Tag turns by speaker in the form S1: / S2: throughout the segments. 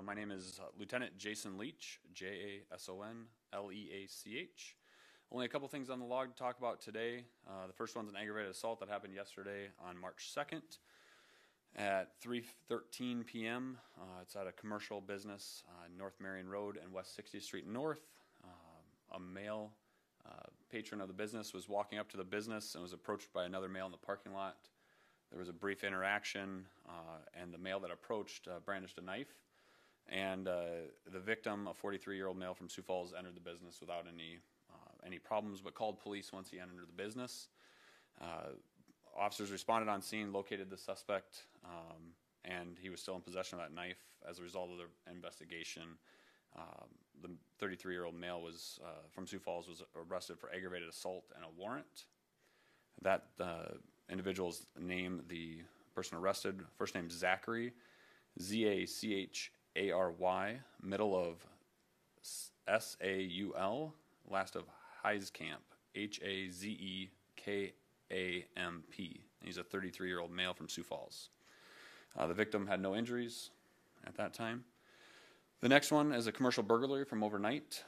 S1: My name is Lieutenant Jason Leach, Jasonleach. Only a couple things on the log to talk about today. The first one's an aggravated assault that happened yesterday on March 2nd at 3:13 p.m. It's at a commercial business, North Marion Road and West 60th Street North. A male patron of the business was walking up to the business and was approached by another male in the parking lot. There was a brief interaction, and the male that approached brandished a knife. And the victim, a 43-year-old male from Sioux Falls, entered the business without any problems, but called police once he entered the business. Officers responded on scene, located the suspect, and he was still in possession of that knife. As a result of the investigation, the 33-year-old male from Sioux Falls was arrested for aggravated assault and a warrant. That individual's name, the person arrested, first name Zachary, Z-A-C-H-A-R-Y, middle of S-A-U-L, last of Heiskamp, H-A-Z-E-K-A-M-P. He's a 33-year-old male from Sioux Falls. The victim had no injuries at that time. The next one is a commercial burglary from overnight.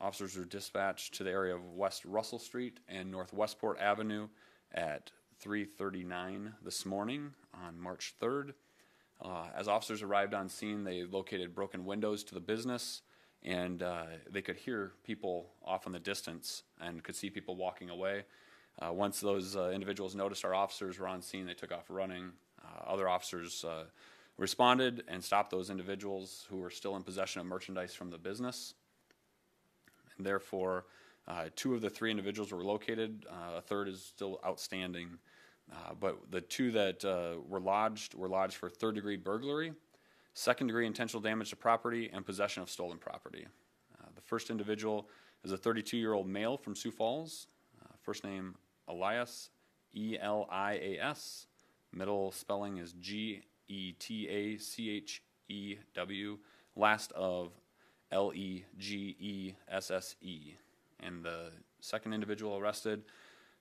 S1: Officers were dispatched to the area of West Russell Street and North Westport Avenue at 3:39 this morning on March 3rd. As officers arrived on scene, they located broken windows to the business, and they could hear people off in the distance and could see people walking away. Once those individuals noticed our officers were on scene, they took off running. Other officers responded and stopped those individuals who were still in possession of merchandise from the business. And therefore, 2 of the 3 individuals were located. A third is still outstanding. But the 2 that were lodged for third-degree burglary, second-degree intentional damage to property, and possession of stolen property. The first individual is a 32-year-old male from Sioux Falls. First name Elias, E-L-I-A-S. Middle spelling is G-E-T-A-C-H-E-W. Last of L-E-G-E-S-S-E. And the second individual arrested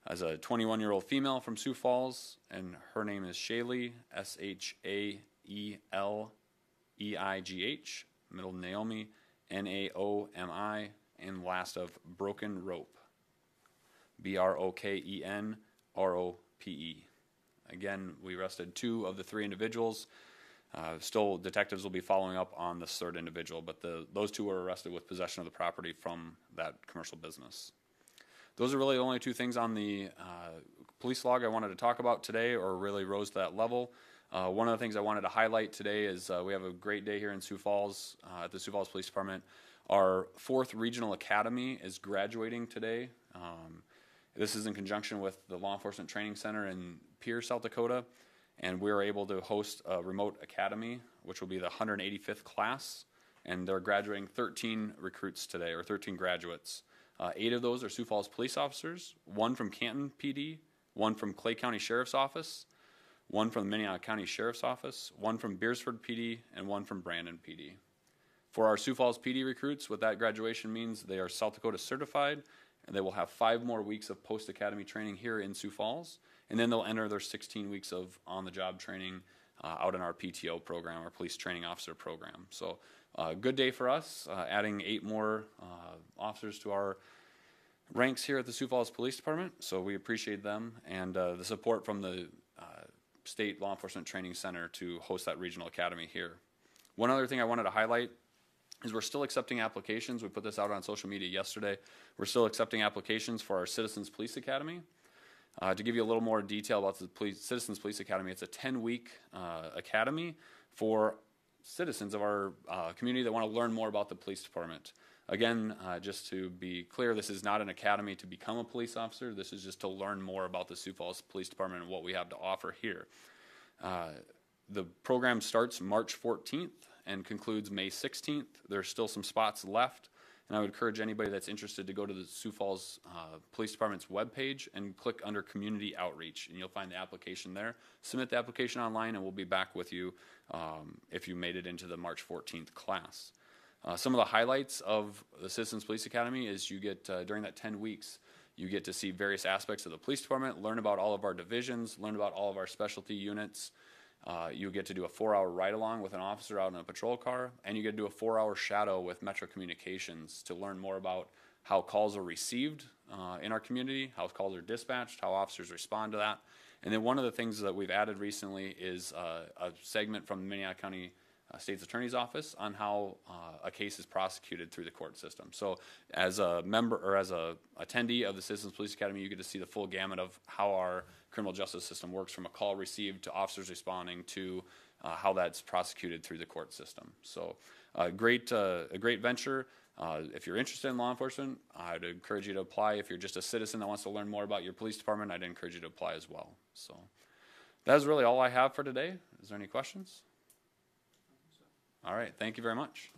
S1: as a 21-year-old female from Sioux Falls, and her name is Shaylee, S-H-A-E-L-E-I-G-H, middle Naomi, N-A-O-M-I, and last of Broken Rope, B-R-O-K-E-N-R-O-P-E. Again, we arrested 2 of the 3 individuals. Still, detectives will be following up on this third individual, but those 2 were arrested with possession of the property from that commercial business. Those are really the only 2 things on the police log I wanted to talk about today, or really rose to that level. One of the things I wanted to highlight today is we have a great day here in Sioux Falls at the Sioux Falls Police Department. Our 4th Regional Academy is graduating today. This is in conjunction with the Law Enforcement Training Center in Pierre, South Dakota, and we are able to host a remote academy, which will be the 185th class, and they're graduating 13 recruits today, or 13 graduates. 8 of those are Sioux Falls police officers, 1 from Canton PD, 1 from Clay County Sheriff's Office, 1 from the Minnehaha County Sheriff's Office, 1 from Beersford PD, and 1 from Brandon PD. For our Sioux Falls PD recruits, what that graduation means, they are South Dakota certified, and they will have 5 more weeks of post-academy training here in Sioux Falls, and then they'll enter their 16 weeks of on-the-job training out in our PTO program, our Police Training Officer program. So good day for us, adding 8 more officers to our ranks here at the Sioux Falls Police Department, so we appreciate them, and the support from the State Law Enforcement Training Center to host that regional academy here. One other thing I wanted to highlight is we're still accepting applications. We put this out on social media yesterday. We're still accepting applications for our Citizens Police Academy. To give you a little more detail about the Citizens Police Academy, it's a 10-week academy for citizens of our community that want to learn more about the police department. Again, just to be clear, this is not an academy to become a police officer. This is just to learn more about the Sioux Falls Police Department and what we have to offer here. The program starts March 14th and concludes May 16th. There's still some spots left, and I would encourage anybody that's interested to go to the Sioux Falls Police Department's webpage and click under Community Outreach, and you'll find the application there. Submit the application online, and we'll be back with you if you made it into the March 14th class. Some of the highlights of the Citizens Police Academy is you get, during that 10 weeks, you get to see various aspects of the police department, learn about all of our divisions, learn about all of our specialty units, You get to do a 4-hour ride-along with an officer out in a patrol car, and you get to do a 4-hour shadow with Metro Communications to learn more about how calls are received in our community, how calls are dispatched, how officers respond to that. And then one of the things that we've added recently is a segment from the Minnehaha County State's Attorney's Office on how a case is prosecuted through the court system. So as a member or as a attendee of the Citizens Police Academy, you get to see the full gamut of how our criminal justice system works, from a call received to officers responding to how that's prosecuted through the court system. So a great venture. If you're interested in law enforcement, I'd encourage you to apply. If you're just a citizen that wants to learn more about your police department, I'd encourage you to apply as well. So that is really all I have for today. Is there any questions? All right, thank you very much.